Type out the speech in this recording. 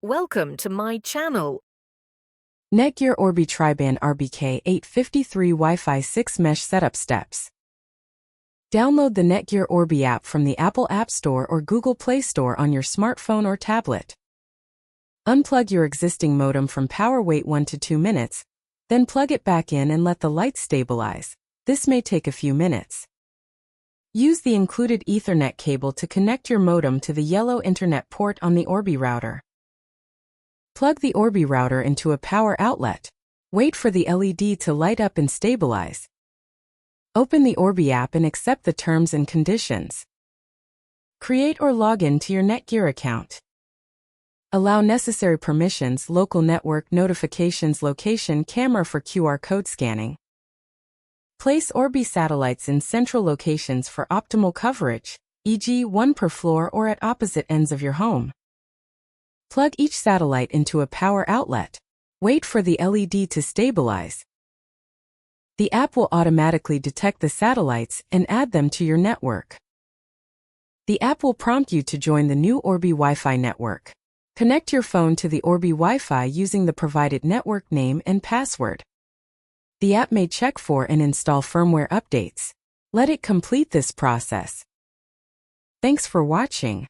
Welcome to my channel. Netgear Orbi Tri-Band RBK853 Wi-Fi 6 Mesh Setup Steps. Download the Netgear Orbi app from the Apple App Store or Google Play Store on your smartphone or tablet. Unplug your existing modem from power, wait 1 to 2 minutes, then plug it back in and let the lights stabilize. This may take a few minutes. Use the included Ethernet cable to connect your modem to the yellow Internet port on the Orbi router. Plug the Orbi router into a power outlet. Wait for the LED to light up and stabilize. Open the Orbi app and accept the terms and conditions. Create or log in to your Netgear account. Allow necessary permissions: local network notifications, location camera for QR code scanning. Place Orbi satellites in central locations for optimal coverage, e.g. one per floor or at opposite ends of your home. Plug each satellite into a power outlet. Wait for the LED to stabilize. The app will automatically detect the satellites and add them to your network. The app will prompt you to join the new Orbi Wi-Fi network. Connect your phone to the Orbi Wi-Fi using the provided network name and password. The app may check for and install firmware updates. Let it complete this process. Thanks for watching.